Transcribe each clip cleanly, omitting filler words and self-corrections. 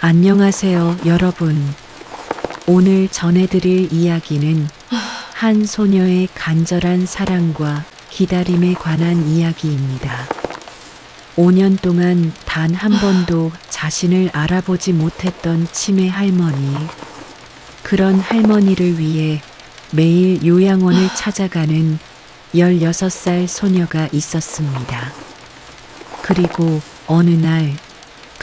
안녕하세요, 여러분. 오늘 전해드릴 이야기는 한 소녀의 간절한 사랑과 기다림에 관한 이야기입니다. 5년 동안 단 한 번도 자신을 알아보지 못했던 치매 할머니. 그런 할머니를 위해 매일 요양원을 찾아가는 16살 소녀가 있었습니다. 그리고 어느 날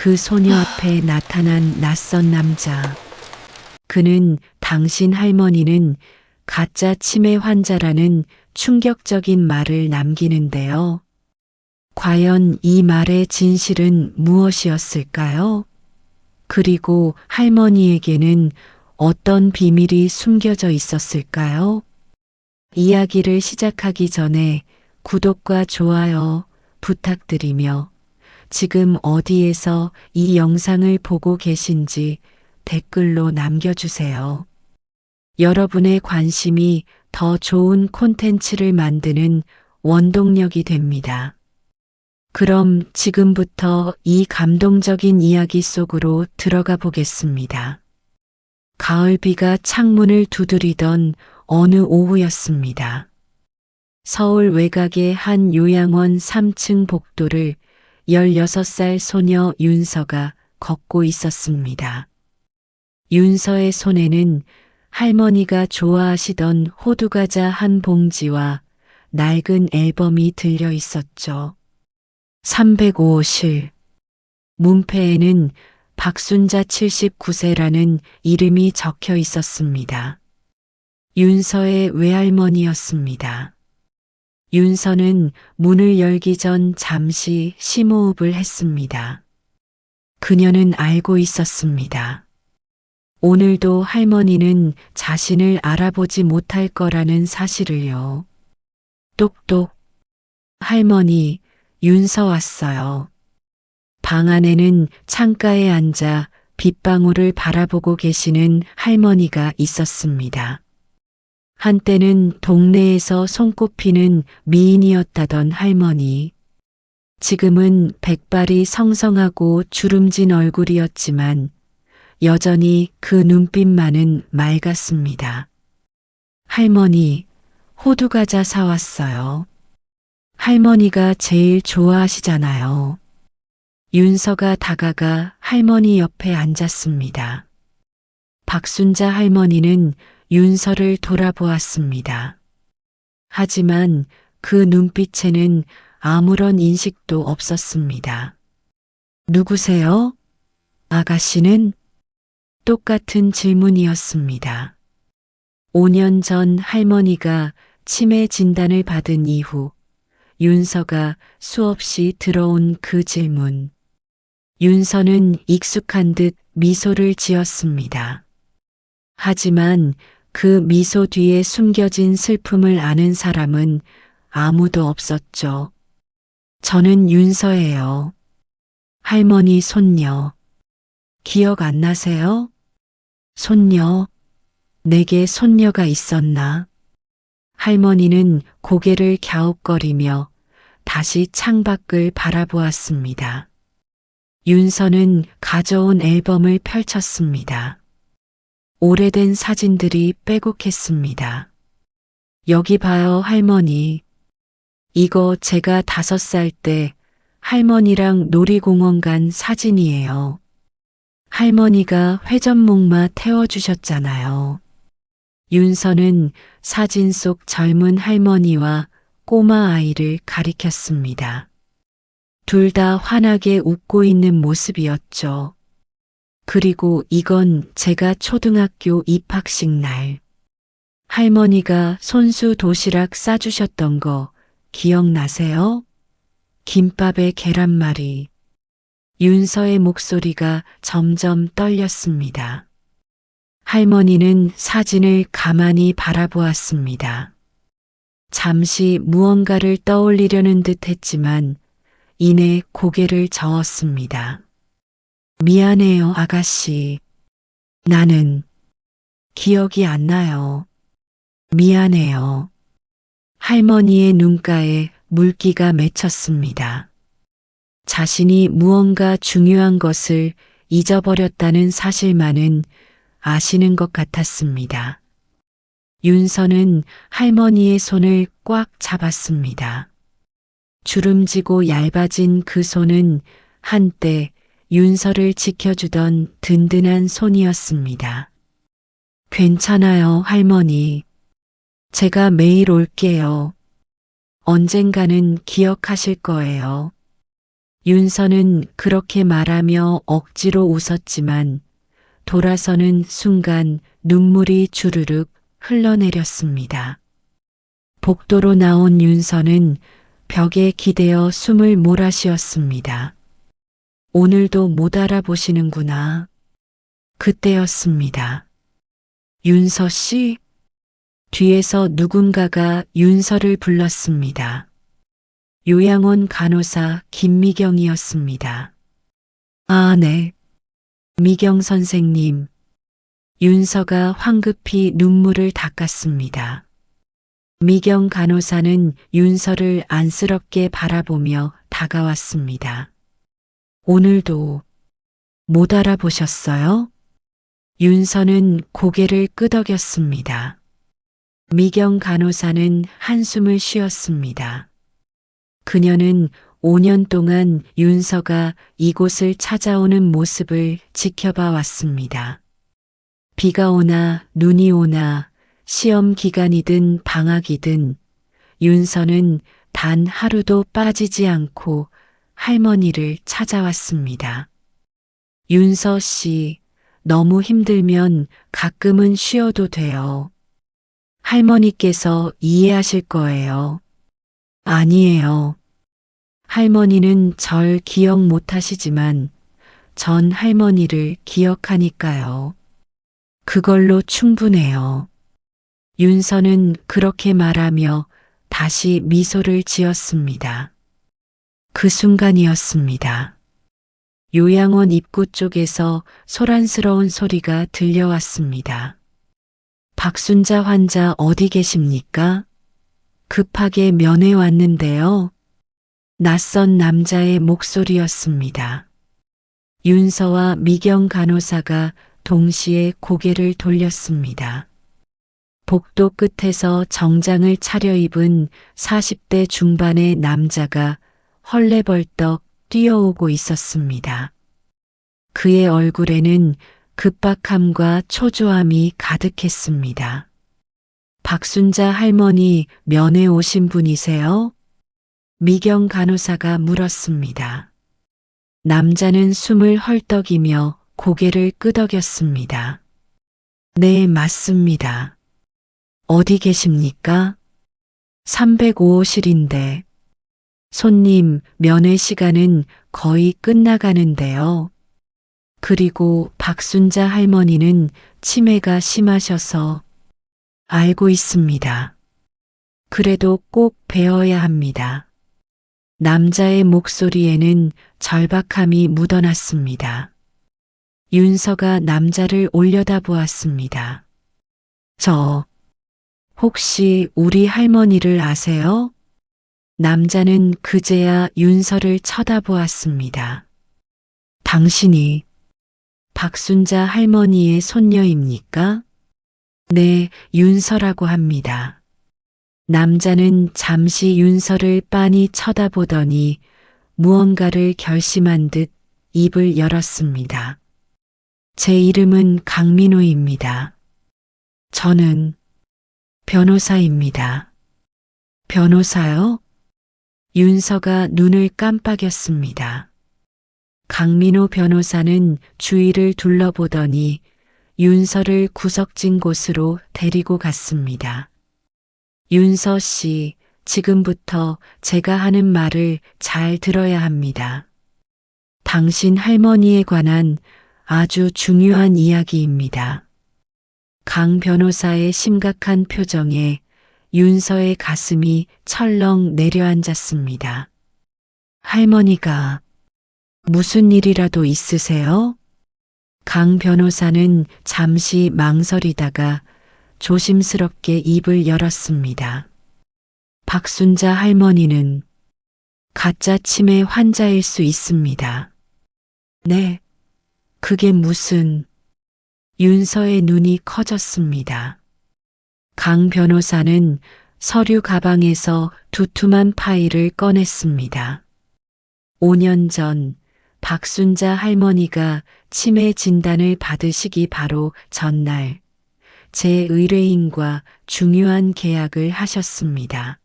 그 소녀 앞에 나타난 낯선 남자. 그는 당신 할머니는 가짜 치매 환자라는 충격적인 말을 남기는데요. 과연 이 말의 진실은 무엇이었을까요? 그리고 할머니에게는 어떤 비밀이 숨겨져 있었을까요? 이야기를 시작하기 전에 구독과 좋아요 부탁드리며 지금 어디에서 이 영상을 보고 계신지 댓글로 남겨주세요. 여러분의 관심이 더 좋은 콘텐츠를 만드는 원동력이 됩니다. 그럼 지금부터 이 감동적인 이야기 속으로 들어가 보겠습니다. 가을비가 창문을 두드리던 어느 오후였습니다. 서울 외곽의 한 요양원 3층 복도를 16살 소녀 윤서가 걷고 있었습니다. 윤서의 손에는 할머니가 좋아하시던 호두과자 한 봉지와 낡은 앨범이 들려 있었죠. 305실. 문패에는 박순자 79세라는 이름이 적혀 있었습니다. 윤서의 외할머니였습니다. 윤서는 문을 열기 전 잠시 심호흡을 했습니다. 그녀는 알고 있었습니다. 오늘도 할머니는 자신을 알아보지 못할 거라는 사실을요. 똑똑. 할머니, 윤서 왔어요. 방 안에는 창가에 앉아 빗방울을 바라보고 계시는 할머니가 있었습니다. 한때는 동네에서 손꼽히는 미인이었다던 할머니. 지금은 백발이 성성하고 주름진 얼굴이었지만 여전히 그 눈빛만은 맑았습니다. 할머니, 호두과자 사왔어요. 할머니가 제일 좋아하시잖아요. 윤서가 다가가 할머니 옆에 앉았습니다. 박순자 할머니는 윤서를 돌아보았습니다. 하지만 그 눈빛에는 아무런 인식도 없었습니다. 누구세요? 아가씨는? 똑같은 질문이었습니다. 5년 전 할머니가 치매 진단을 받은 이후 윤서가 수없이 들어온 그 질문. 윤서는 익숙한 듯 미소를 지었습니다. 하지만 그 미소 뒤에 숨겨진 슬픔을 아는 사람은 아무도 없었죠. 저는 윤서예요. 할머니 손녀. 기억 안 나세요? 손녀. 내게 손녀가 있었나? 할머니는 고개를 갸웃거리며 다시 창밖을 바라보았습니다. 윤서는 가져온 앨범을 펼쳤습니다. 오래된 사진들이 빼곡했습니다. 여기 봐요, 할머니. 이거 제가 5살 때 할머니랑 놀이공원 간 사진이에요. 할머니가 회전목마 태워주셨잖아요. 윤서는 사진 속 젊은 할머니와 꼬마 아이를 가리켰습니다. 둘 다 환하게 웃고 있는 모습이었죠. 그리고 이건 제가 초등학교 입학식 날. 할머니가 손수 도시락 싸주셨던 거 기억나세요? 김밥에 계란말이. 윤서의 목소리가 점점 떨렸습니다. 할머니는 사진을 가만히 바라보았습니다. 잠시 무언가를 떠올리려는 듯 했지만 이내 고개를 저었습니다. 미안해요, 아가씨. 나는 기억이 안 나요. 미안해요. 할머니의 눈가에 물기가 맺혔습니다. 자신이 무언가 중요한 것을 잊어버렸다는 사실만은 아시는 것 같았습니다. 윤서는 할머니의 손을 꽉 잡았습니다. 주름지고 얇아진 그 손은 한때 윤서를 지켜주던 든든한 손이었습니다. 괜찮아요, 할머니. 제가 매일 올게요. 언젠가는 기억하실 거예요. 윤서는 그렇게 말하며 억지로 웃었지만 돌아서는 순간 눈물이 주르륵 흘러내렸습니다. 복도로 나온 윤서는 벽에 기대어 숨을 몰아쉬었습니다. 오늘도 못 알아보시는구나. 그때였습니다. 윤서 씨? 뒤에서 누군가가 윤서를 불렀습니다. 요양원 간호사 김미경이었습니다. 아, 네. 미경 선생님. 윤서가 황급히 눈물을 닦았습니다. 미경 간호사는 윤서를 안쓰럽게 바라보며 다가왔습니다. 오늘도 못 알아보셨어요? 윤서는 고개를 끄덕였습니다. 미경 간호사는 한숨을 쉬었습니다. 그녀는 5년 동안 윤서가 이곳을 찾아오는 모습을 지켜봐 왔습니다. 비가 오나 눈이 오나 시험 기간이든 방학이든 윤서는 단 하루도 빠지지 않고 할머니를 찾아왔습니다. 윤서 씨, 너무 힘들면 가끔은 쉬어도 돼요. 할머니께서 이해하실 거예요. 아니에요. 할머니는 절 기억 못 하시지만 전 할머니를 기억하니까요. 그걸로 충분해요. 윤서는 그렇게 말하며 다시 미소를 지었습니다. 그 순간이었습니다. 요양원 입구 쪽에서 소란스러운 소리가 들려왔습니다. 박순자 환자 어디 계십니까? 급하게 면회 왔는데요. 낯선 남자의 목소리였습니다. 윤서와 미경 간호사가 동시에 고개를 돌렸습니다. 복도 끝에서 정장을 차려입은 40대 중반의 남자가 헐레벌떡 뛰어오고 있었습니다. 그의 얼굴에는 급박함과 초조함이 가득했습니다. 박순자 할머니 면회 오신 분이세요? 미경 간호사가 물었습니다. 남자는 숨을 헐떡이며 고개를 끄덕였습니다. 네, 맞습니다. 어디 계십니까? 305호실인데. 손님, 면회 시간은 거의 끝나가는데요. 그리고 박순자 할머니는 치매가 심하셔서. 알고 있습니다. 그래도 꼭 뵈어야 합니다. 남자의 목소리에는 절박함이 묻어났습니다. 윤서가 남자를 올려다보았습니다. 혹시 우리 할머니를 아세요? 남자는 그제야 윤서를 쳐다보았습니다. 당신이 박순자 할머니의 손녀입니까? 네, 윤서라고 합니다. 남자는 잠시 윤서를 빤히 쳐다보더니 무언가를 결심한 듯 입을 열었습니다. 제 이름은 강민호입니다. 저는 변호사입니다. 변호사요? 윤서가 눈을 깜빡였습니다. 강민호 변호사는 주위를 둘러보더니 윤서를 구석진 곳으로 데리고 갔습니다. 윤서 씨, 지금부터 제가 하는 말을 잘 들어야 합니다. 당신 할머니에 관한 아주 중요한 이야기입니다. 강 변호사의 심각한 표정에 윤서의 가슴이 철렁 내려앉았습니다. 할머니가 무슨 일이라도 있으세요? 강 변호사는 잠시 망설이다가 조심스럽게 입을 열었습니다. 박순자 할머니는 가짜 치매 환자일 수 있습니다. 네, 그게 무슨... 윤서의 눈이 커졌습니다. 강 변호사는 서류 가방에서 두툼한 파일을 꺼냈습니다. 5년 전 박순자 할머니가 치매 진단을 받으시기 바로 전날 제 의뢰인과 중요한 계약을 하셨습니다.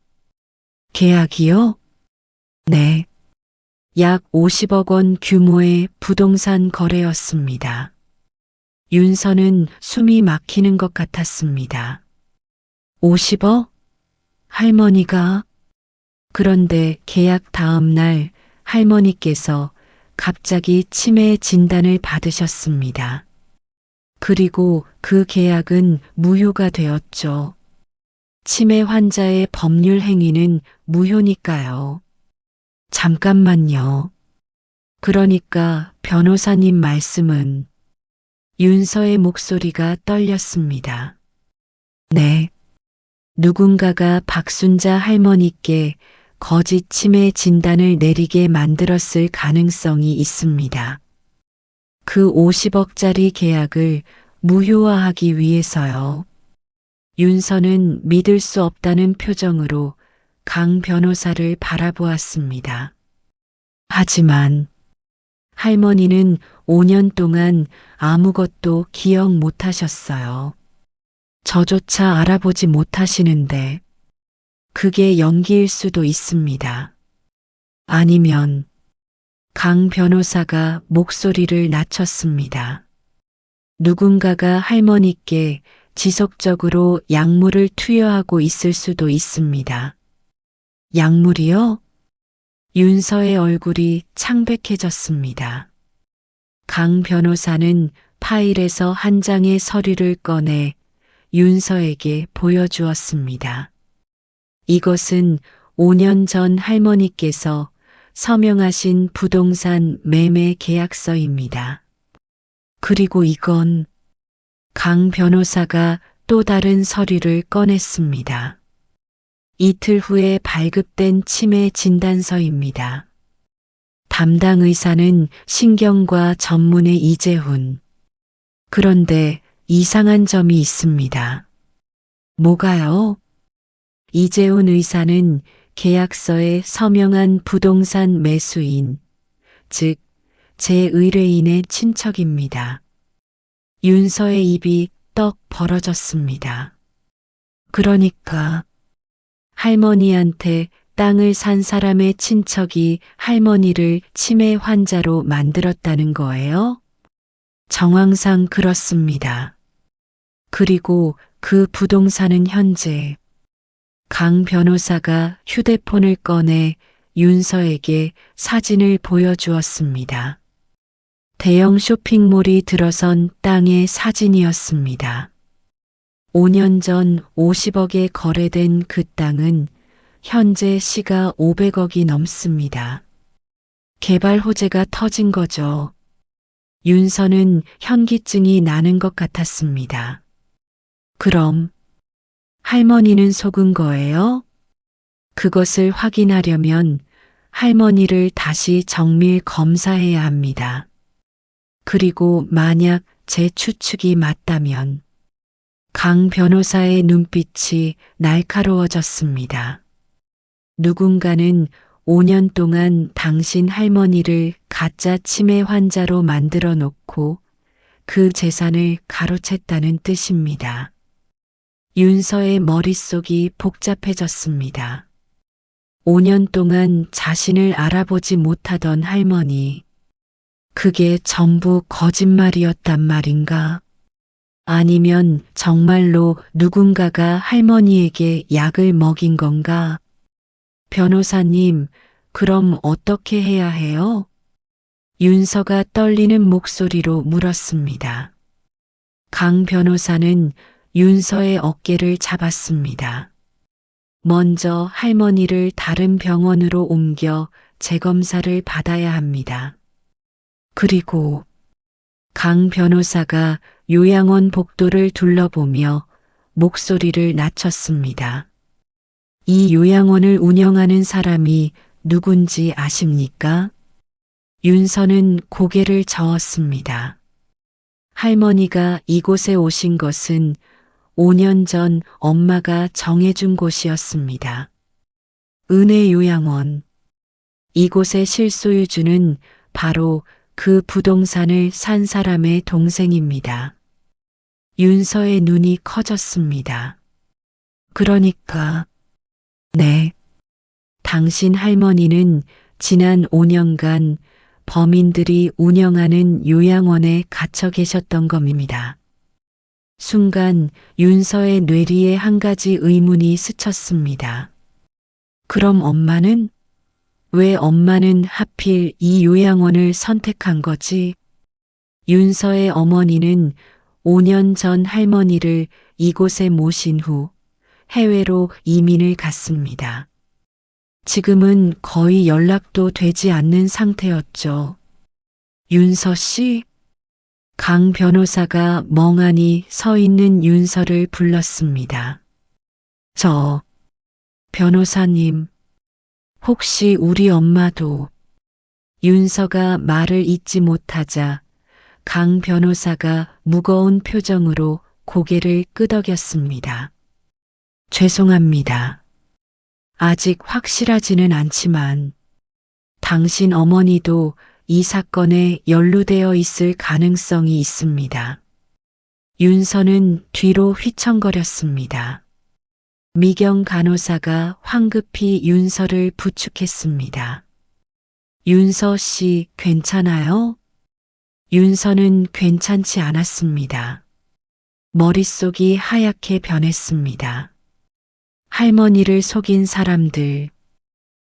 계약이요? 네. 약 50억 원 규모의 부동산 거래였습니다. 윤서는 숨이 막히는 것 같았습니다. 50억? 할머니가? 그런데 계약 다음 날 할머니께서 갑자기 치매 진단을 받으셨습니다. 그리고 그 계약은 무효가 되었죠. 치매 환자의 법률 행위는 무효니까요. 잠깐만요. 그러니까 변호사님 말씀은... 윤서의 목소리가 떨렸습니다. 네. 누군가가 박순자 할머니께 거짓 치매 진단을 내리게 만들었을 가능성이 있습니다. 그 50억짜리 계약을 무효화하기 위해서요. 윤서는 믿을 수 없다는 표정으로 강 변호사를 바라보았습니다. 하지만 할머니는 5년 동안 아무것도 기억 못 하셨어요. 저조차 알아보지 못하시는데 그게 연기일 수도 있습니다. 아니면... 강 변호사가 목소리를 낮췄습니다. 누군가가 할머니께 지속적으로 약물을 투여하고 있을 수도 있습니다. 약물이요? 윤서의 얼굴이 창백해졌습니다. 강 변호사는 파일에서 한 장의 서류를 꺼내 윤서에게 보여주었습니다. 이것은 5년 전 할머니께서 서명하신 부동산 매매 계약서입니다. 그리고 이건... 강 변호사가 또 다른 서류를 꺼냈습니다. 이틀 후에 발급된 치매 진단서입니다. 담당 의사는 신경과 전문의 이재훈. 그런데 이상한 점이 있습니다. 뭐가요? 이재훈 의사는 계약서에 서명한 부동산 매수인, 즉 제 의뢰인의 친척입니다. 윤서의 입이 떡 벌어졌습니다. 그러니까 할머니한테 땅을 산 사람의 친척이 할머니를 치매 환자로 만들었다는 거예요? 정황상 그렇습니다. 그리고 그 부동산은 현재... 강 변호사가 휴대폰을 꺼내 윤서에게 사진을 보여주었습니다. 대형 쇼핑몰이 들어선 땅의 사진이었습니다. 5년 전 50억에 거래된 그 땅은 현재 시가 500억이 넘습니다. 개발 호재가 터진 거죠. 윤서는 현기증이 나는 것 같았습니다. 그럼 할머니는 속은 거예요? 그것을 확인하려면 할머니를 다시 정밀 검사해야 합니다. 그리고 만약 제 추측이 맞다면... 강 변호사의 눈빛이 날카로워졌습니다. 누군가는 5년 동안 당신 할머니를 가짜 치매 환자로 만들어 놓고 그 재산을 가로챘다는 뜻입니다. 윤서의 머릿속이 복잡해졌습니다. 5년 동안 자신을 알아보지 못하던 할머니, 그게 전부 거짓말이었단 말인가? 아니면 정말로 누군가가 할머니에게 약을 먹인 건가? 변호사님, 그럼 어떻게 해야 해요? 윤서가 떨리는 목소리로 물었습니다. 강 변호사는 윤서의 어깨를 잡았습니다. 먼저 할머니를 다른 병원으로 옮겨 재검사를 받아야 합니다. 그리고... 강 변호사가 요양원 복도를 둘러보며 목소리를 낮췄습니다. 이 요양원을 운영하는 사람이 누군지 아십니까? 윤서는 고개를 저었습니다. 할머니가 이곳에 오신 것은 5년 전 엄마가 정해준 곳이었습니다. 은혜요양원. 이곳의 실소유주는 바로 그 부동산을 산 사람의 동생입니다. 윤서의 눈이 커졌습니다. 그러니까, 네. 당신 할머니는 지난 5년간 범인들이 운영하는 요양원에 갇혀 계셨던 겁니다. 순간 윤서의 뇌리에 한 가지 의문이 스쳤습니다. 그럼 엄마는? 왜 엄마는 하필 이 요양원을 선택한 거지? 윤서의 어머니는 5년 전 할머니를 이곳에 모신 후 해외로 이민을 갔습니다. 지금은 거의 연락도 되지 않는 상태였죠. 윤서 씨? 강 변호사가 멍하니 서 있는 윤서를 불렀습니다. 변호사님, 혹시 우리 엄마도? 윤서가 말을 잇지 못하자 강 변호사가 무거운 표정으로 고개를 끄덕였습니다. 죄송합니다. 아직 확실하지는 않지만 당신 어머니도 이 사건에 연루되어 있을 가능성이 있습니다. 윤서는 뒤로 휘청거렸습니다. 미경 간호사가 황급히 윤서를 부축했습니다. 윤서 씨 괜찮아요? 윤서는 괜찮지 않았습니다. 머릿속이 하얗게 변했습니다. 할머니를 속인 사람들,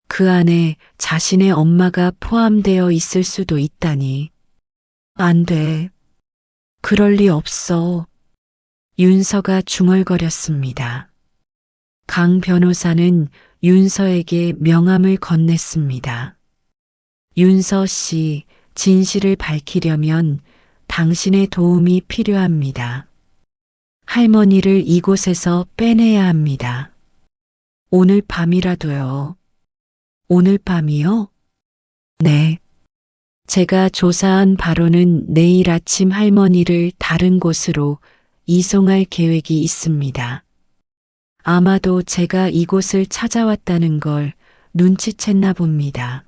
그 안에 자신의 엄마가 포함되어 있을 수도 있다니. 안 돼. 그럴 리 없어. 윤서가 중얼거렸습니다. 강 변호사는 윤서에게 명함을 건넸습니다. 윤서 씨, 진실을 밝히려면 당신의 도움이 필요합니다. 할머니를 이곳에서 빼내야 합니다. 오늘 밤이라도요. 오늘 밤이요? 네. 제가 조사한 바로는 내일 아침 할머니를 다른 곳으로 이송할 계획이 있습니다. 아마도 제가 이곳을 찾아왔다는 걸 눈치챘나 봅니다.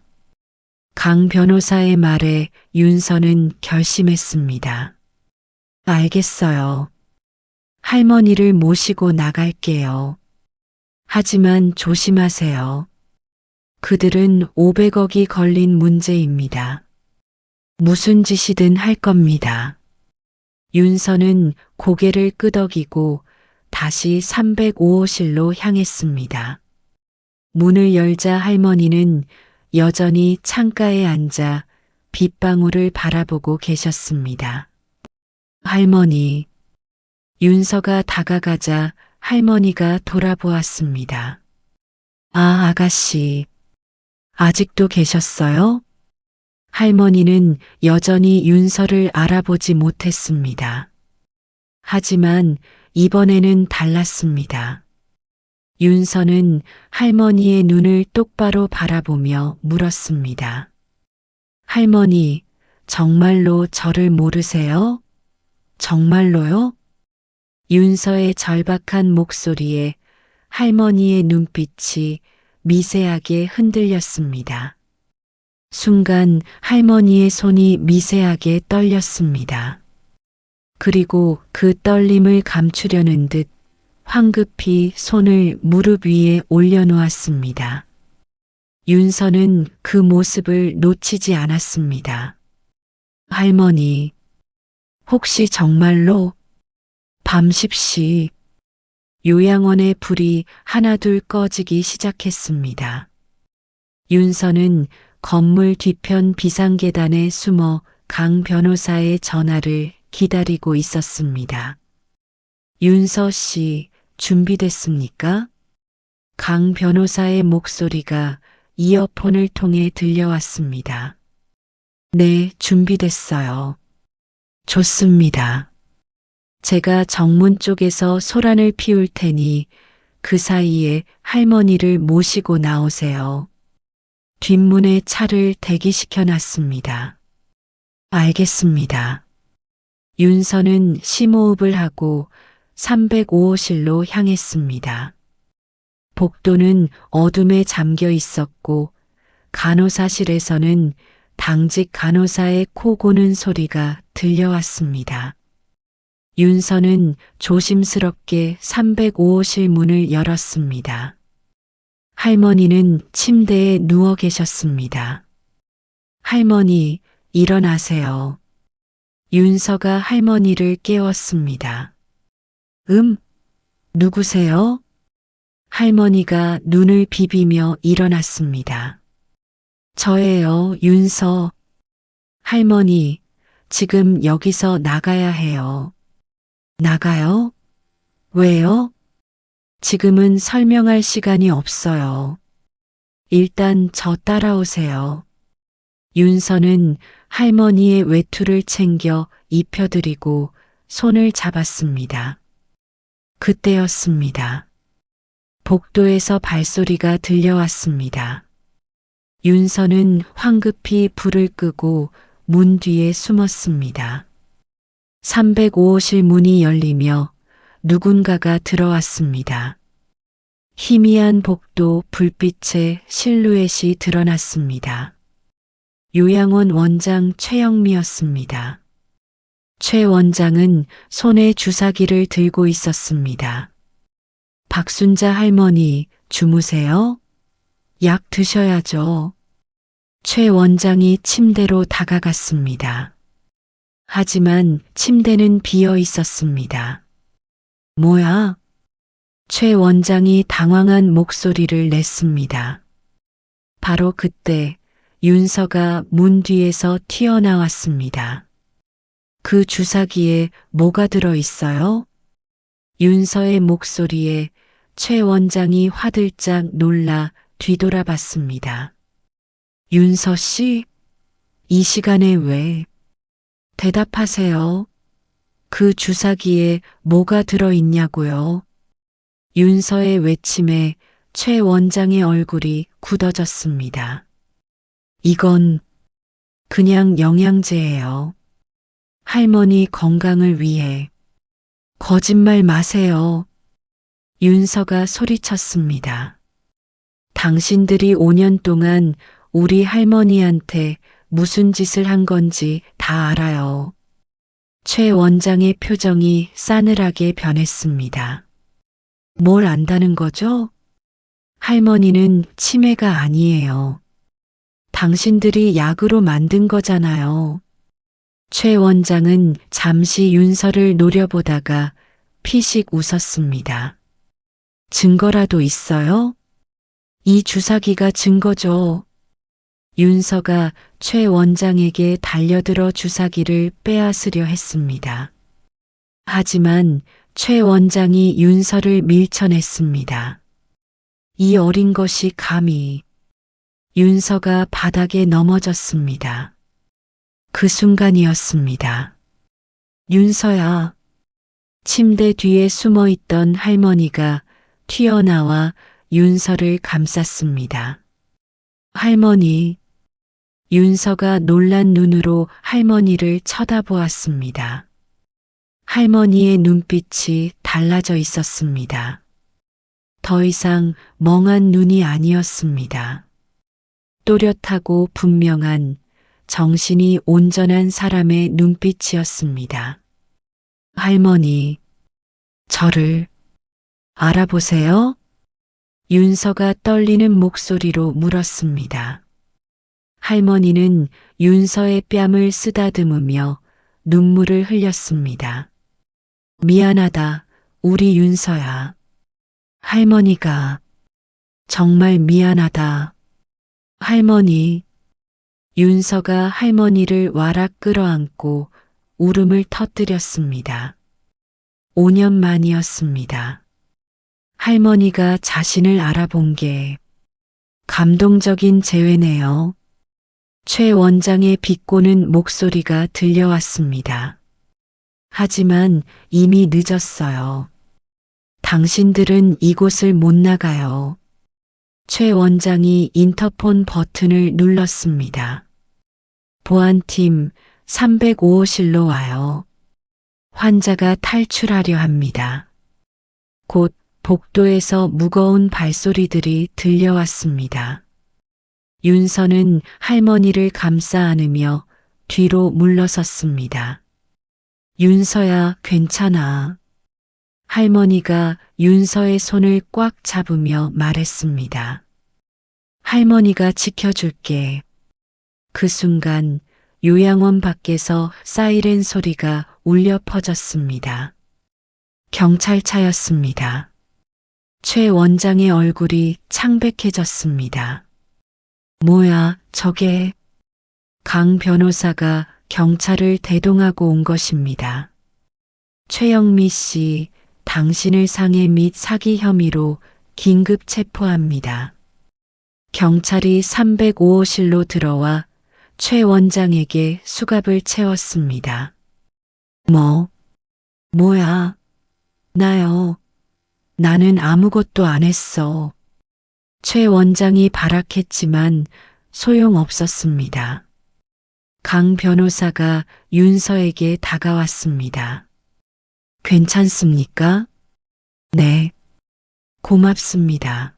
강 변호사의 말에 윤서는 결심했습니다. 알겠어요. 할머니를 모시고 나갈게요. 하지만 조심하세요. 그들은 500억이 걸린 문제입니다. 무슨 짓이든 할 겁니다. 윤서는 고개를 끄덕이고 다시 305호실로 향했습니다. 문을 열자 할머니는 여전히 창가에 앉아 빗방울을 바라보고 계셨습니다. 할머니. 윤서가 다가가자 할머니가 돌아보았습니다. 아, 아가씨. 아직도 계셨어요? 할머니는 여전히 윤서를 알아보지 못했습니다. 하지만 이번에는 달랐습니다. 윤서는 할머니의 눈을 똑바로 바라보며 물었습니다. 할머니, 정말로 저를 모르세요? 정말로요? 윤서의 절박한 목소리에 할머니의 눈빛이 미세하게 흔들렸습니다. 순간 할머니의 손이 미세하게 떨렸습니다. 그리고 그 떨림을 감추려는 듯 황급히 손을 무릎 위에 올려놓았습니다. 윤서는 그 모습을 놓치지 않았습니다. 할머니, 혹시 정말로? 밤 10시 요양원의 불이 하나둘 꺼지기 시작했습니다. 윤서는 건물 뒤편 비상계단에 숨어 강 변호사의 전화를 기다리고 있었습니다. 윤서 씨, 준비됐습니까? 강 변호사의 목소리가 이어폰을 통해 들려왔습니다. 네, 준비됐어요. 좋습니다. 제가 정문 쪽에서 소란을 피울 테니 그 사이에 할머니를 모시고 나오세요. 뒷문에 차를 대기시켜 놨습니다. 알겠습니다. 윤서는 심호흡을 하고 305호실로 향했습니다. 복도는 어둠에 잠겨 있었고 간호사실에서는 당직 간호사의 코 고는 소리가 들려왔습니다. 윤서는 조심스럽게 305호실 문을 열었습니다. 할머니는 침대에 누워 계셨습니다. 할머니, 일어나세요. 윤서가 할머니를 깨웠습니다. 누구세요? 할머니가 눈을 비비며 일어났습니다. 저예요, 윤서. 할머니, 지금 여기서 나가야 해요. 나가요? 왜요? 지금은 설명할 시간이 없어요. 일단 저 따라오세요. 윤서는 할머니의 외투를 챙겨 입혀드리고 손을 잡았습니다. 그때였습니다. 복도에서 발소리가 들려왔습니다. 윤서는 황급히 불을 끄고 문 뒤에 숨었습니다. 305호실 문이 열리며 누군가가 들어왔습니다. 희미한 복도 불빛에 실루엣이 드러났습니다. 요양원 원장 최영미였습니다. 최 원장은 손에 주사기를 들고 있었습니다. 박순자 할머니, 주무세요? 약 드셔야죠. 최 원장이 침대로 다가갔습니다. 하지만 침대는 비어 있었습니다. 뭐야? 최 원장이 당황한 목소리를 냈습니다. 바로 그때 윤서가 문 뒤에서 튀어나왔습니다. 그 주사기에 뭐가 들어 있어요? 윤서의 목소리에 최 원장이 화들짝 놀라 뒤돌아봤습니다. 윤서 씨? 이 시간에 왜? 대답하세요. 그 주사기에 뭐가 들어 있냐고요? 윤서의 외침에 최 원장의 얼굴이 굳어졌습니다. 이건 그냥 영양제예요. 할머니 건강을 위해. 거짓말 마세요. 윤서가 소리쳤습니다. 당신들이 5년 동안 우리 할머니한테 무슨 짓을 한 건지 다 알아요. 최 원장의 표정이 싸늘하게 변했습니다. 뭘 안다는 거죠? 할머니는 치매가 아니에요. 당신들이 약으로 만든 거잖아요. 최 원장은 잠시 윤서를 노려보다가 피식 웃었습니다. 증거라도 있어요? 이 주사기가 증거죠. 윤서가 최 원장에게 달려들어 주사기를 빼앗으려 했습니다. 하지만 최 원장이 윤서를 밀쳐냈습니다. 이 어린 것이 감히. 윤서가 바닥에 넘어졌습니다. 그 순간이었습니다. 윤서야. 침대 뒤에 숨어 있던 할머니가 튀어나와 윤서를 감쌌습니다. 할머니. 윤서가 놀란 눈으로 할머니를 쳐다보았습니다. 할머니의 눈빛이 달라져 있었습니다. 더 이상 멍한 눈이 아니었습니다. 또렷하고 분명한 정신이 온전한 사람의 눈빛이었습니다. 할머니, 저를 알아보세요? 윤서가 떨리는 목소리로 물었습니다. 할머니는 윤서의 뺨을 쓰다듬으며 눈물을 흘렸습니다. 미안하다, 우리 윤서야. 할머니가 정말 미안하다. 할머니. 윤서가 할머니를 와락 끌어안고 울음을 터뜨렸습니다. 5년 만이었습니다. 할머니가 자신을 알아본 게 감동적인 재회네요. 최 원장의 비꼬는 목소리가 들려왔습니다. 하지만 이미 늦었어요. 당신들은 이곳을 못 나가요. 최 원장이 인터폰 버튼을 눌렀습니다. 보안팀 305호실로 와요. 환자가 탈출하려 합니다. 곧 복도에서 무거운 발소리들이 들려왔습니다. 윤서는 할머니를 감싸 안으며 뒤로 물러섰습니다. 윤서야, 괜찮아. 할머니가 윤서의 손을 꽉 잡으며 말했습니다. 할머니가 지켜줄게. 그 순간 요양원 밖에서 사이렌 소리가 울려 퍼졌습니다. 경찰차였습니다. 최 원장의 얼굴이 창백해졌습니다. 뭐야, 저게? 강 변호사가 경찰을 대동하고 온 것입니다. 최영미 씨, 당신을 상해 및 사기 혐의로 긴급 체포합니다. 경찰이 305호실로 들어와 최 원장에게 수갑을 채웠습니다. 뭐야? 나요. 나는 아무것도 안 했어. 최 원장이 발악했지만 소용없었습니다. 강 변호사가 윤서에게 다가왔습니다. 괜찮습니까? 네. 고맙습니다.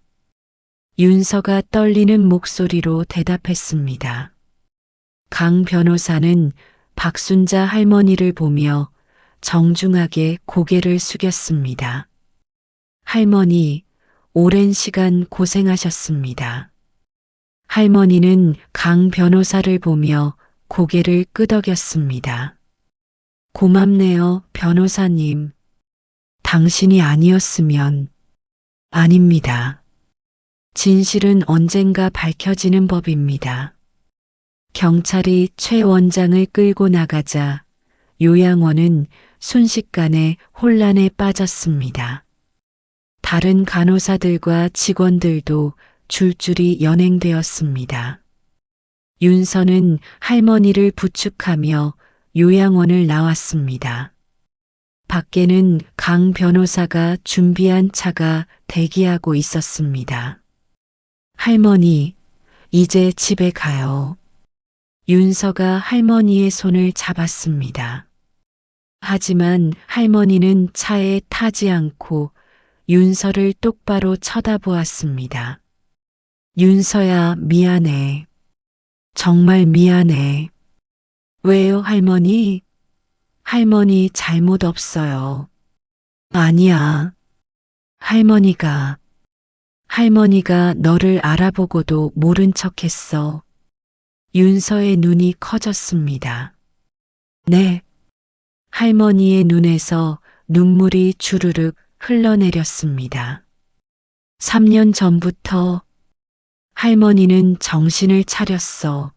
윤서가 떨리는 목소리로 대답했습니다. 강 변호사는 박순자 할머니를 보며 정중하게 고개를 숙였습니다. 할머니, 오랜 시간 고생하셨습니다. 할머니는 강 변호사를 보며 고개를 끄덕였습니다. 고맙네요, 변호사님. 당신이 아니었으면. 아닙니다. 진실은 언젠가 밝혀지는 법입니다. 경찰이 최 원장을 끌고 나가자 요양원은 순식간에 혼란에 빠졌습니다. 다른 간호사들과 직원들도 줄줄이 연행되었습니다. 윤서는 할머니를 부축하며 요양원을 나왔습니다. 밖에는 강 변호사가 준비한 차가 대기하고 있었습니다. 할머니, 이제 집에 가요. 윤서가 할머니의 손을 잡았습니다. 하지만 할머니는 차에 타지 않고 윤서를 똑바로 쳐다보았습니다. 윤서야, 미안해. 정말 미안해. 왜요, 할머니? 할머니 잘못 없어요. 아니야. 할머니가 너를 알아보고도 모른 척했어. 윤서의 눈이 커졌습니다. 네. 할머니의 눈에서 눈물이 주르륵 흘러내렸습니다. 3년 전부터 할머니는 정신을 차렸어.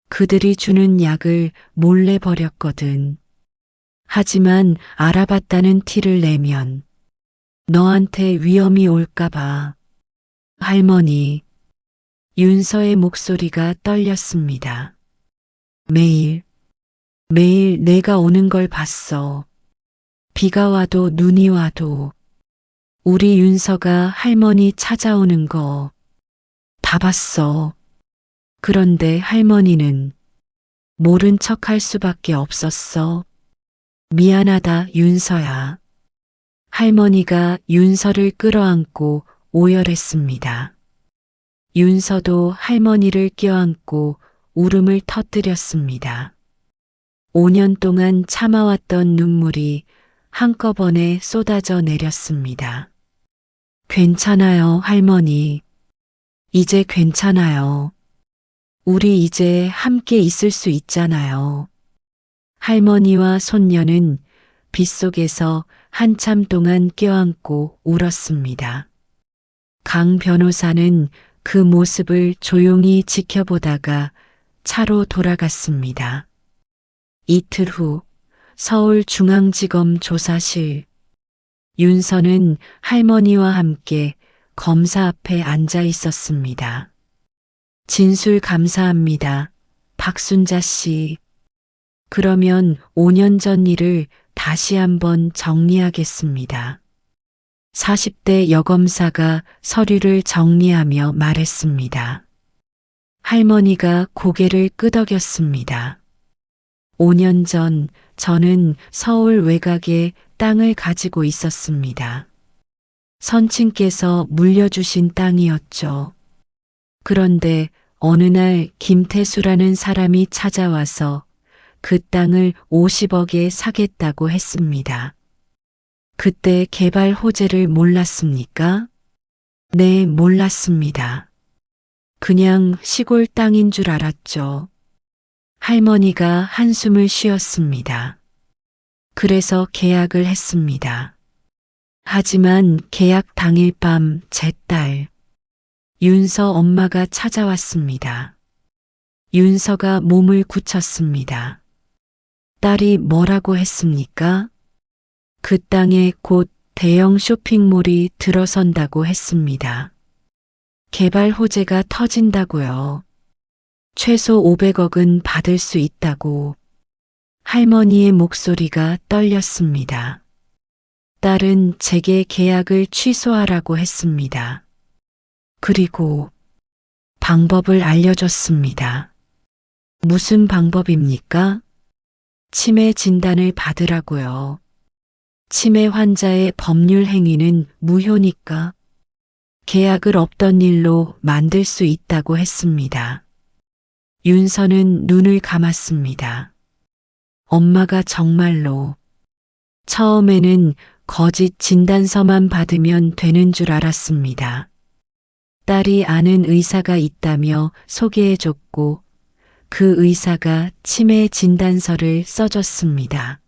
그들이 주는 약을 몰래 버렸거든. 하지만 알아봤다는 티를 내면 너한테 위험이 올까봐. 할머니, 윤서의 목소리가 떨렸습니다. 매일 내가 오는 걸 봤어. 비가 와도 눈이 와도 우리 윤서가 할머니 찾아오는 거 다 봤어. 그런데 할머니는 모른 척 할 수밖에 없었어. 미안하다, 윤서야. 할머니가 윤서를 끌어안고 오열했습니다. 윤서도 할머니를 껴안고 울음을 터뜨렸습니다. 5년 동안 참아왔던 눈물이 한꺼번에 쏟아져 내렸습니다. 괜찮아요, 할머니. 이제 괜찮아요. 우리 이제 함께 있을 수 있잖아요. 할머니와 손녀는 빗속에서 한참 동안 껴안고 울었습니다. 강 변호사는 그 모습을 조용히 지켜보다가 차로 돌아갔습니다. 이틀 후 서울중앙지검 조사실. 윤서는 할머니와 함께 검사 앞에 앉아 있었습니다. 진술 감사합니다, 박순자 씨. 그러면 5년 전 일을 다시 한번 정리하겠습니다. 40대 여검사가 서류를 정리하며 말했습니다. 할머니가 고개를 끄덕였습니다. 5년 전 저는 서울 외곽에 땅을 가지고 있었습니다. 선친께서 물려주신 땅이었죠. 그런데 어느 날 김태수라는 사람이 찾아와서 그 땅을 50억에 사겠다고 했습니다. 그때 개발 호재를 몰랐습니까? 네, 몰랐습니다. 그냥 시골 땅인 줄 알았죠. 할머니가 한숨을 쉬었습니다. 그래서 계약을 했습니다. 하지만 계약 당일 밤 제 딸, 윤서 엄마가 찾아왔습니다. 윤서가 몸을 굳혔습니다. 딸이 뭐라고 했습니까? 그 땅에 곧 대형 쇼핑몰이 들어선다고 했습니다. 개발 호재가 터진다고요. 최소 500억은 받을 수 있다고. 할머니의 목소리가 떨렸습니다. 딸은 제게 계약을 취소하라고 했습니다. 그리고 방법을 알려줬습니다. 무슨 방법입니까? 치매 진단을 받으라고요. 치매 환자의 법률 행위는 무효니까 계약을 없던 일로 만들 수 있다고 했습니다. 윤서는 눈을 감았습니다. 엄마가 정말로. 처음에는 거짓 진단서만 받으면 되는 줄 알았습니다. 딸이 아는 의사가 있다며 소개해줬고 그 의사가 치매 진단서를 써줬습니다.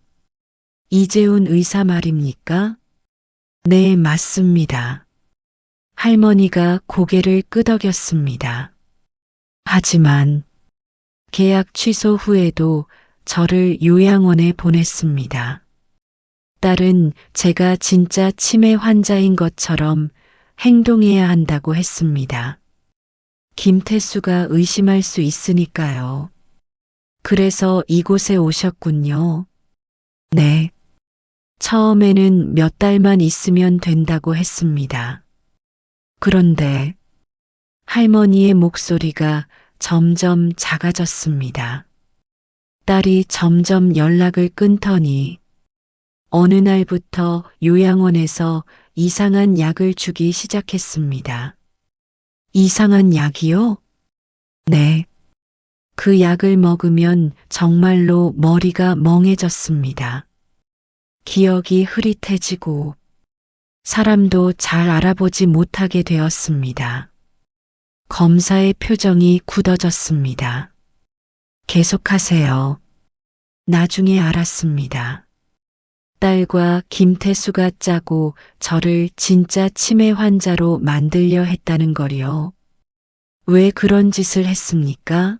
이재훈 의사 말입니까? 네, 맞습니다. 할머니가 고개를 끄덕였습니다. 하지만 계약 취소 후에도 저를 요양원에 보냈습니다. 딸은 제가 진짜 치매 환자인 것처럼 행동해야 한다고 했습니다. 김태수가 의심할 수 있으니까요. 그래서 이곳에 오셨군요. 네. 처음에는 몇 달만 있으면 된다고 했습니다. 그런데 할머니의 목소리가 점점 작아졌습니다. 딸이 점점 연락을 끊더니 어느 날부터 요양원에서 이상한 약을 주기 시작했습니다. 이상한 약이요? 네. 그 약을 먹으면 정말로 머리가 멍해졌습니다. 기억이 흐릿해지고 사람도 잘 알아보지 못하게 되었습니다. 검사의 표정이 굳어졌습니다. 계속하세요. 나중에 알았습니다. 딸과 김태수가 짜고 저를 진짜 치매 환자로 만들려 했다는 거리요. 왜 그런 짓을 했습니까?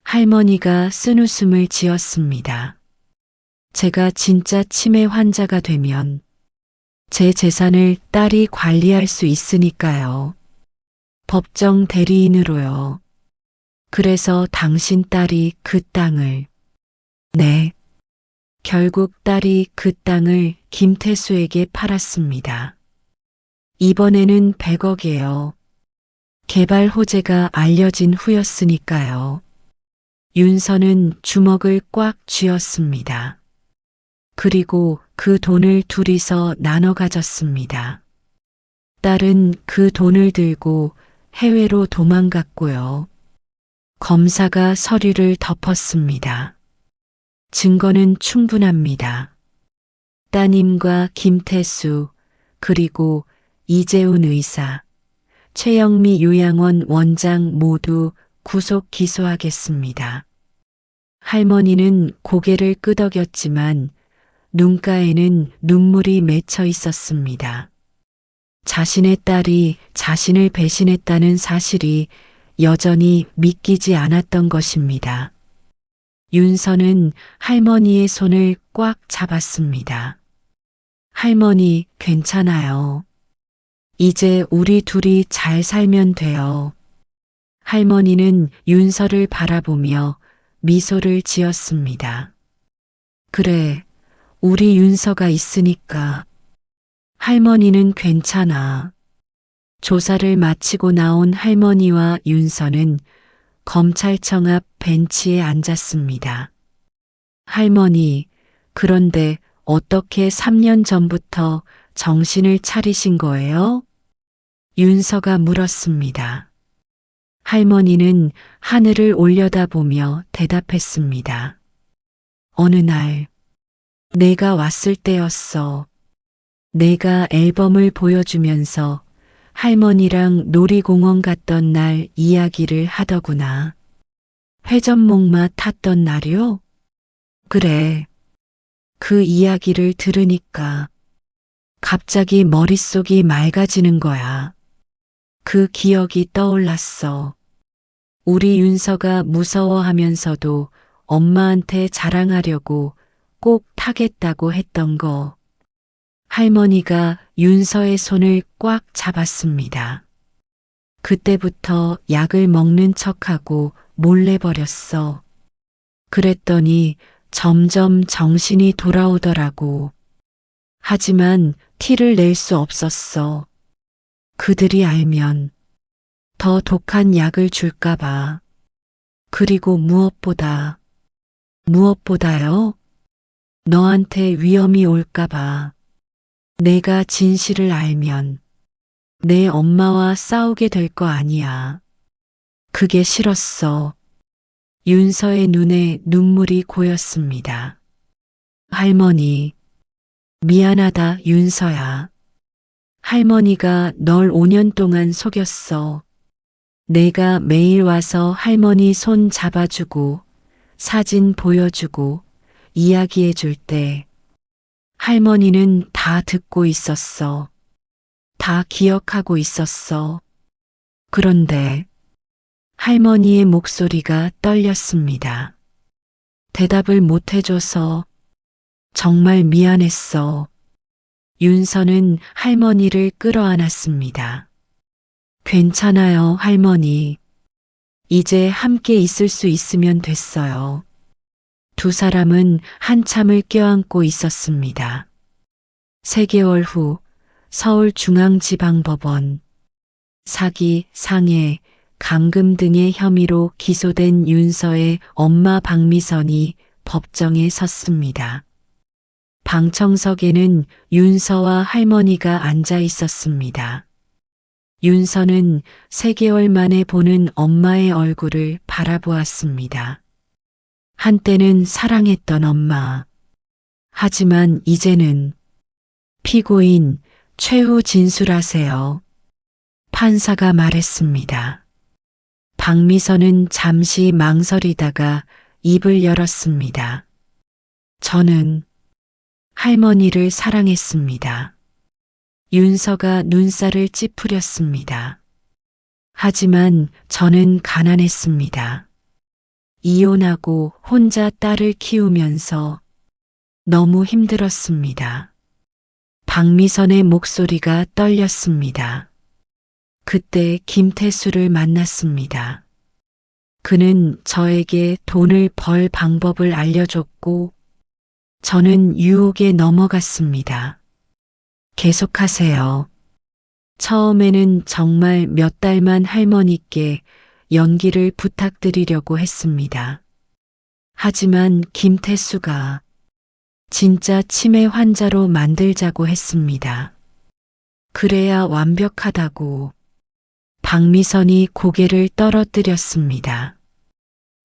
할머니가 쓴웃음을 지었습니다. 제가 진짜 치매 환자가 되면 제 재산을 딸이 관리할 수 있으니까요. 법정 대리인으로요. 그래서 당신 딸이 그 땅을. 네. 결국 딸이 그 땅을 김태수에게 팔았습니다. 이번에는 100억이에요. 개발 호재가 알려진 후였으니까요. 윤서는 주먹을 꽉 쥐었습니다. 그리고 그 돈을 둘이서 나눠 가졌습니다. 딸은 그 돈을 들고 해외로 도망갔고요. 검사가 서류를 덮었습니다. 증거는 충분합니다. 따님과 김태수, 그리고 이재훈 의사, 최영미 요양원 원장 모두 구속 기소하겠습니다. 할머니는 고개를 끄덕였지만 눈가에는 눈물이 맺혀 있었습니다. 자신의 딸이 자신을 배신했다는 사실이 여전히 믿기지 않았던 것입니다. 윤서는 할머니의 손을 꽉 잡았습니다. 할머니, 괜찮아요. 이제 우리 둘이 잘 살면 돼요. 할머니는 윤서를 바라보며 미소를 지었습니다. 그래, 우리 윤서가 있으니까. 할머니는 괜찮아. 조사를 마치고 나온 할머니와 윤서는 검찰청 앞 벤치에 앉았습니다. 할머니, 그런데 어떻게 3년 전부터 정신을 차리신 거예요? 윤서가 물었습니다. 할머니는 하늘을 올려다보며 대답했습니다. 어느 날, 내가 왔을 때였어. 내가 앨범을 보여주면서 할머니랑 놀이공원 갔던 날 이야기를 하더구나. 회전목마 탔던 날이요? 그래. 그 이야기를 들으니까 갑자기 머릿속이 맑아지는 거야. 그 기억이 떠올랐어. 우리 윤서가 무서워하면서도 엄마한테 자랑하려고 꼭 타겠다고 했던 거. 할머니가 윤서의 손을 꽉 잡았습니다. 그때부터 약을 먹는 척하고 몰래 버렸어. 그랬더니 점점 정신이 돌아오더라고. 하지만 티를 낼 수 없었어. 그들이 알면 더 독한 약을 줄까봐. 그리고 무엇보다요? 너한테 위험이 올까봐. 내가 진실을 알면 내 엄마와 싸우게 될 거 아니야. 그게 싫었어. 윤서의 눈에 눈물이 고였습니다. 할머니, 미안하다, 윤서야. 할머니가 널 5년 동안 속였어. 내가 매일 와서 할머니 손 잡아주고, 사진 보여주고, 이야기해줄 때, 할머니는 다 듣고 있었어. 다 기억하고 있었어. 그런데 할머니의 목소리가 떨렸습니다. 대답을 못 해줘서 정말 미안했어. 윤서는 할머니를 끌어안았습니다. 괜찮아요, 할머니. 이제 함께 있을 수 있으면 됐어요. 두 사람은 한참을 껴안고 있었습니다. 3개월 후 서울중앙지방법원 사기, 상해, 감금 등의 혐의로 기소된 윤서의 엄마 박미선이 법정에 섰습니다. 방청석에는 윤서와 할머니가 앉아 있었습니다. 윤서는 3개월 만에 보는 엄마의 얼굴을 바라보았습니다. 한때는 사랑했던 엄마. 하지만 이제는 피고인 최후 진술하세요. 판사가 말했습니다. 박미선은 잠시 망설이다가 입을 열었습니다. 저는 할머니를 사랑했습니다. 윤서가 눈살을 찌푸렸습니다. 하지만 저는 가난했습니다. 이혼하고 혼자 딸을 키우면서 너무 힘들었습니다. 박미선의 목소리가 떨렸습니다. 그때 김태수를 만났습니다. 그는 저에게 돈을 벌 방법을 알려줬고 저는 유혹에 넘어갔습니다. 계속하세요. 처음에는 정말 몇 달만 할머니께 연기를 부탁드리려고 했습니다. 하지만 김태수가 진짜 치매 환자로 만들자고 했습니다. 그래야 완벽하다고. 박미선이 고개를 떨어뜨렸습니다.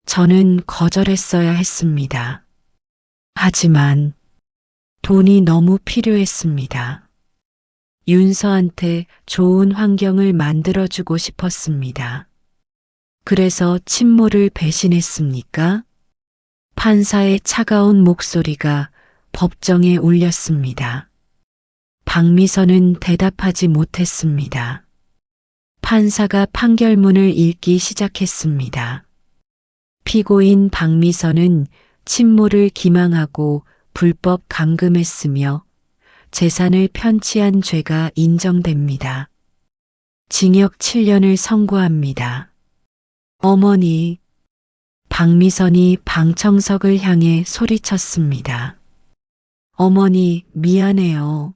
저는 거절했어야 했습니다. 하지만 돈이 너무 필요했습니다. 윤서한테 좋은 환경을 만들어주고 싶었습니다. 그래서 친모를 배신했습니까? 판사의 차가운 목소리가 법정에 울렸습니다. 박미선은 대답하지 못했습니다. 판사가 판결문을 읽기 시작했습니다. 피고인 박미선은 친모를 기망하고 불법 감금했으며 재산을 편취한 죄가 인정됩니다. 징역 7년을 선고합니다. 어머니, 박미선이 방청석을 향해 소리쳤습니다. 어머니, 미안해요.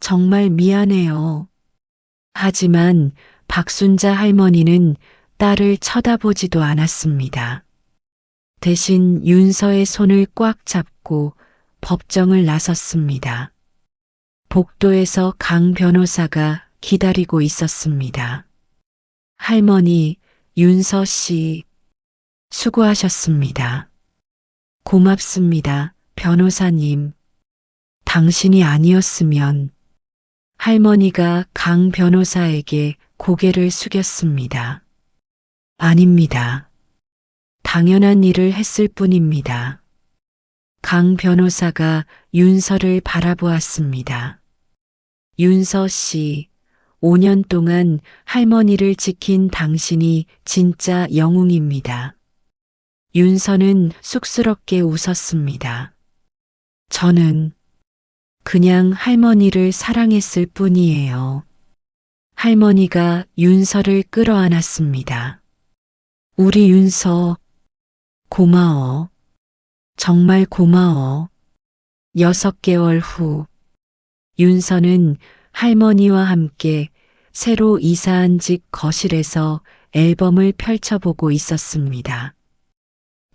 정말 미안해요. 하지만 박순자 할머니는 딸을 쳐다보지도 않았습니다. 대신 윤서의 손을 꽉 잡고 법정을 나섰습니다. 복도에서 강 변호사가 기다리고 있었습니다. 할머니, 윤서 씨, 수고하셨습니다. 고맙습니다, 변호사님. 당신이 아니었으면 할머니가 강 변호사에게 고개를 숙였습니다. 아닙니다. 당연한 일을 했을 뿐입니다. 강 변호사가 윤서를 바라보았습니다. 윤서 씨, 5년 동안 할머니를 지킨 당신이 진짜 영웅입니다. 윤서는 쑥스럽게 웃었습니다. 저는 그냥 할머니를 사랑했을 뿐이에요. 할머니가 윤서를 끌어안았습니다. 우리 윤서, 고마워. 정말 고마워. 6개월 후, 윤서는 할머니와 함께 새로 이사한 집 거실에서 앨범을 펼쳐보고 있었습니다.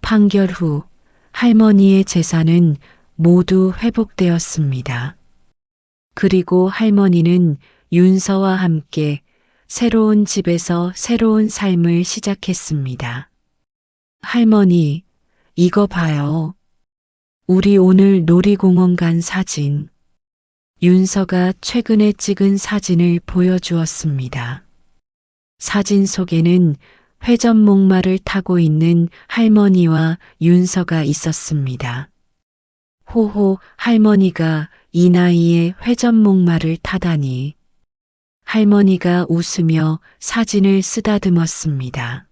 판결 후 할머니의 재산은 모두 회복되었습니다. 그리고 할머니는 윤서와 함께 새로운 집에서 새로운 삶을 시작했습니다. 할머니, 이거 봐요. 우리 오늘 놀이공원 간 사진. 윤서가 최근에 찍은 사진을 보여주었습니다. 사진 속에는 회전목마를 타고 있는 할머니와 윤서가 있었습니다. 호호, 할머니가 이 나이에 회전목마를 타다니. 할머니가 웃으며 사진을 쓰다듬었습니다.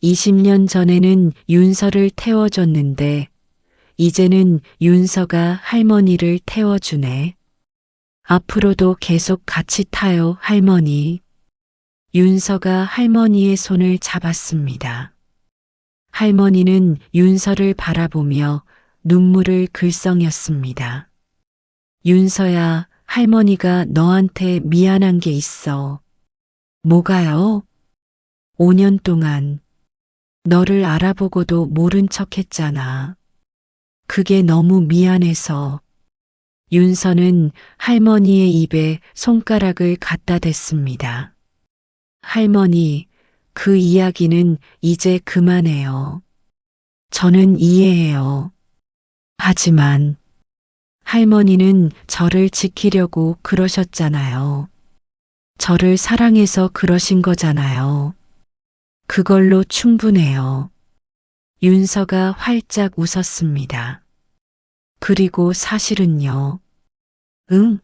20년 전에는 윤서를 태워줬는데 이제는 윤서가 할머니를 태워주네. 앞으로도 계속 같이 타요, 할머니. 윤서가 할머니의 손을 잡았습니다. 할머니는 윤서를 바라보며 눈물을 글썽였습니다. 윤서야, 할머니가 너한테 미안한 게 있어. 뭐가요? 5년 동안 너를 알아보고도 모른 척 했잖아. 그게 너무 미안해서. 윤서는 할머니의 입에 손가락을 갖다 댔습니다. 할머니, 그 이야기는 이제 그만해요. 저는 이해해요. 하지만 할머니는 저를 지키려고 그러셨잖아요. 저를 사랑해서 그러신 거잖아요. 그걸로 충분해요. 윤서가 활짝 웃었습니다. 그리고 사실은요. 응?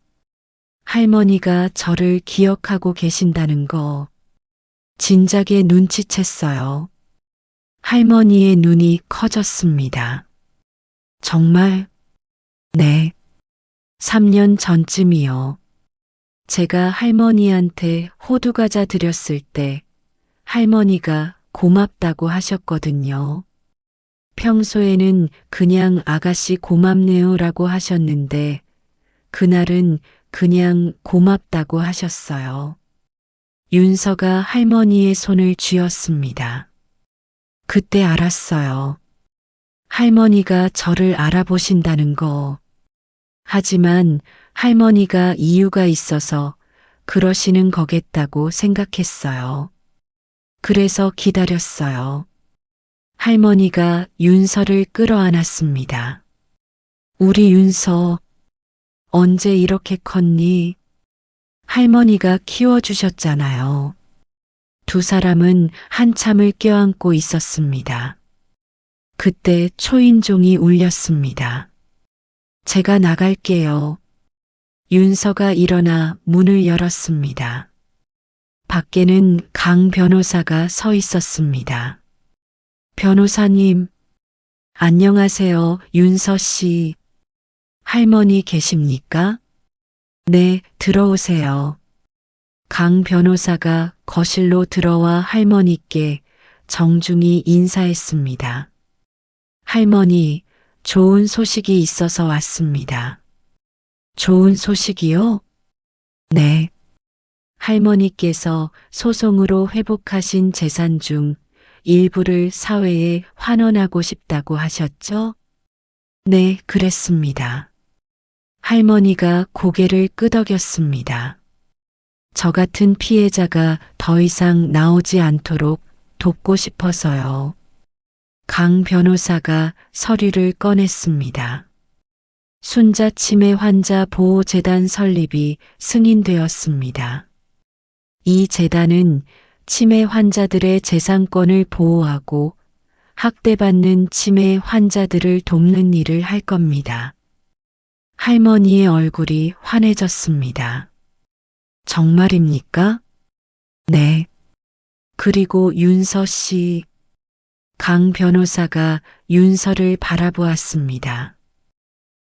할머니가 저를 기억하고 계신다는 거 진작에 눈치챘어요. 할머니의 눈이 커졌습니다. 정말? 네. 3년 전쯤이요. 제가 할머니한테 호두과자 드렸을 때 할머니가 고맙다고 하셨거든요. 평소에는 그냥 아가씨 고맙네요라고 하셨는데 그날은 그냥 고맙다고 하셨어요. 윤서가 할머니의 손을 쥐었습니다. 그때 알았어요. 할머니가 저를 알아보신다는 거. 하지만 할머니가 이유가 있어서 그러시는 거겠다고 생각했어요. 그래서 기다렸어요. 할머니가 윤서를 끌어안았습니다. 우리 윤서, 언제 이렇게 컸니? 할머니가 키워주셨잖아요. 두 사람은 한참을 껴안고 있었습니다. 그때 초인종이 울렸습니다. 제가 나갈게요. 윤서가 일어나 문을 열었습니다. 밖에는 강 변호사가 서 있었습니다. 변호사님, 안녕하세요, 윤서 씨. 할머니 계십니까? 네, 들어오세요. 강 변호사가 거실로 들어와 할머니께 정중히 인사했습니다. 할머니, 좋은 소식이 있어서 왔습니다. 좋은 소식이요? 네. 할머니께서 소송으로 회복하신 재산 중 일부를 사회에 환원하고 싶다고 하셨죠? 네, 그랬습니다. 할머니가 고개를 끄덕였습니다. 저 같은 피해자가 더 이상 나오지 않도록 돕고 싶어서요. 강 변호사가 서류를 꺼냈습니다. 순자 치매 환자 보호재단 설립이 승인되었습니다. 이 재단은 치매 환자들의 재산권을 보호하고 학대받는 치매 환자들을 돕는 일을 할 겁니다. 할머니의 얼굴이 환해졌습니다. 정말입니까? 네. 그리고 윤서 씨. 강 변호사가 윤서를 바라보았습니다.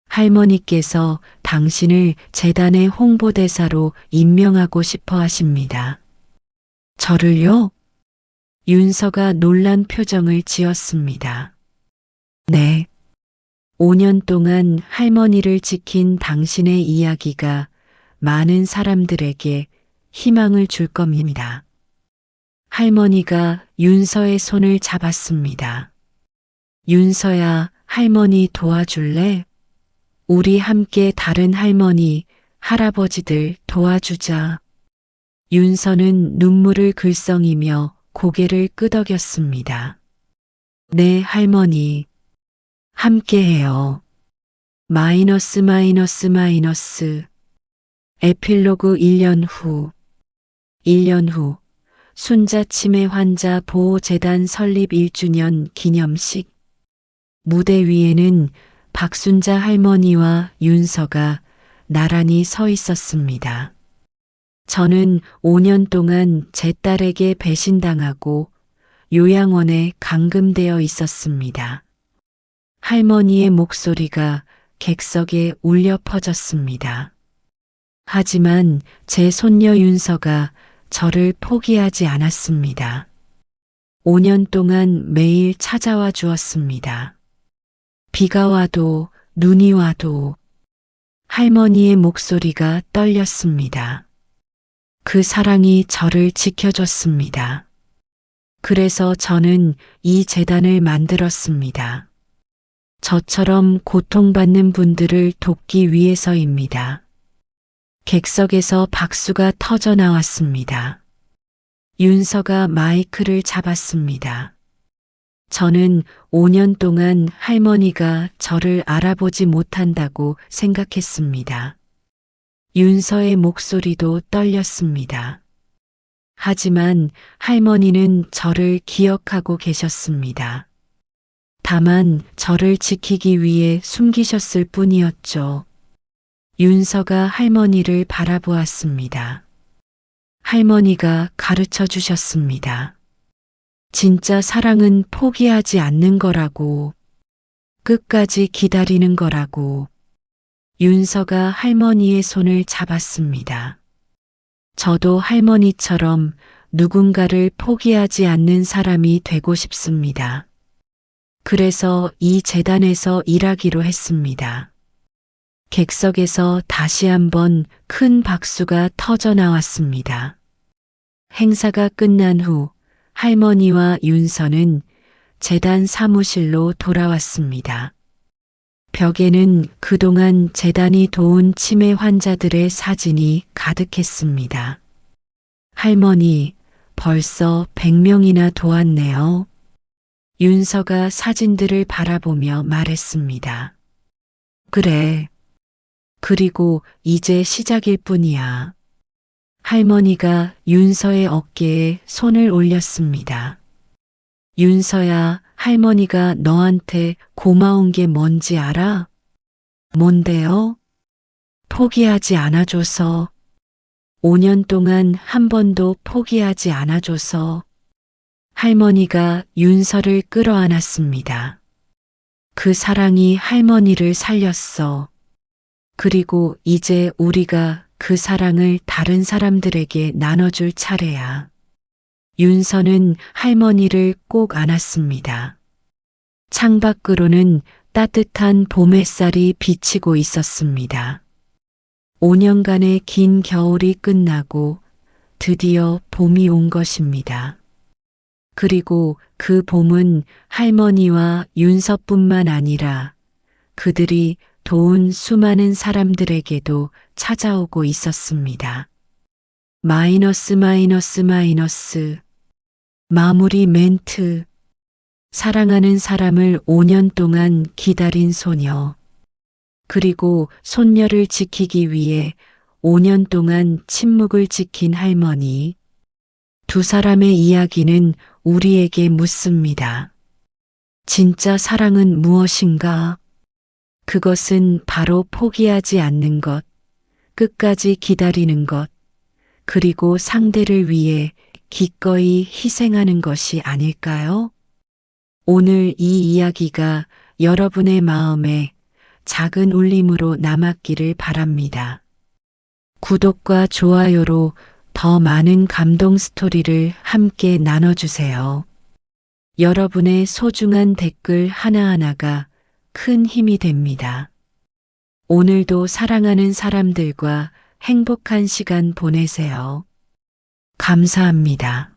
할머니께서 당신을 재단의 홍보대사로 임명하고 싶어 하십니다. 저를요? 윤서가 놀란 표정을 지었습니다. 네. 5년 동안 할머니를 지킨 당신의 이야기가 많은 사람들에게 희망을 줄 겁니다. 할머니가 윤서의 손을 잡았습니다. 윤서야, 할머니 도와줄래? 우리 함께 다른 할머니, 할아버지들 도와주자. 윤서는 눈물을 글썽이며 고개를 끄덕였습니다. 네, 할머니. 함께해요. 마이너스 마이너스 마이너스. 에필로그 1년 후. 1년 후. 순자 치매 환자 보호재단 설립 1주년 기념식. 무대 위에는 박순자 할머니와 윤서가 나란히 서 있었습니다. 저는 5년 동안 제 딸에게 배신당하고 요양원에 감금되어 있었습니다. 할머니의 목소리가 객석에 울려 퍼졌습니다. 하지만 제 손녀 윤서가 저를 포기하지 않았습니다. 5년 동안 매일 찾아와 주었습니다. 비가 와도 눈이 와도 할머니의 목소리가 떨렸습니다. 그 사랑이 저를 지켜줬습니다. 그래서 저는 이 재단을 만들었습니다. 저처럼 고통받는 분들을 돕기 위해서입니다. 객석에서 박수가 터져 나왔습니다. 윤서가 마이크를 잡았습니다. 저는 5년 동안 할머니가 저를 알아보지 못한다고 생각했습니다. 윤서의 목소리도 떨렸습니다. 하지만 할머니는 저를 기억하고 계셨습니다. 다만 저를 지키기 위해 숨기셨을 뿐이었죠. 윤서가 할머니를 바라보았습니다. 할머니가 가르쳐 주셨습니다. 진짜 사랑은 포기하지 않는 거라고, 끝까지 기다리는 거라고. 윤서가 할머니의 손을 잡았습니다. 저도 할머니처럼 누군가를 포기하지 않는 사람이 되고 싶습니다. 그래서 이 재단에서 일하기로 했습니다. 객석에서 다시 한번 큰 박수가 터져 나왔습니다. 행사가 끝난 후 할머니와 윤서는 재단 사무실로 돌아왔습니다. 벽에는 그동안 재단이 도운 치매 환자들의 사진이 가득했습니다. 할머니, 벌써 100명이나 도왔네요. 윤서가 사진들을 바라보며 말했습니다. 그래. 그리고 이제 시작일 뿐이야. 할머니가 윤서의 어깨에 손을 올렸습니다. 윤서야, 할머니가 너한테 고마운 게 뭔지 알아? 뭔데요? 포기하지 않아줘서. 5년 동안 한 번도 포기하지 않아줘서. 할머니가 윤서를 끌어안았습니다. 그 사랑이 할머니를 살렸어. 그리고 이제 우리가 그 사랑을 다른 사람들에게 나눠줄 차례야. 윤서는 할머니를 꼭 안았습니다. 창밖으로는 따뜻한 봄 햇살이 비치고 있었습니다. 5년간의 긴 겨울이 끝나고 드디어 봄이 온 것입니다. 그리고 그 봄은 할머니와 윤서뿐만 아니라 그들이 도운 수많은 사람들에게도 찾아오고 있었습니다. 마이너스 마이너스 마이너스. 마무리 멘트. 사랑하는 사람을 5년 동안 기다린 소녀. 그리고 손녀를 지키기 위해 5년 동안 침묵을 지킨 할머니. 두 사람의 이야기는 우리에게 묻습니다. 진짜 사랑은 무엇인가? 그것은 바로 포기하지 않는 것, 끝까지 기다리는 것, 그리고 상대를 위해 기꺼이 희생하는 것이 아닐까요? 오늘 이 이야기가 여러분의 마음에 작은 울림으로 남았기를 바랍니다. 구독과 좋아요로 더 많은 감동 스토리를 함께 나눠주세요. 여러분의 소중한 댓글 하나하나가 큰 힘이 됩니다. 오늘도 사랑하는 사람들과 행복한 시간 보내세요. 감사합니다.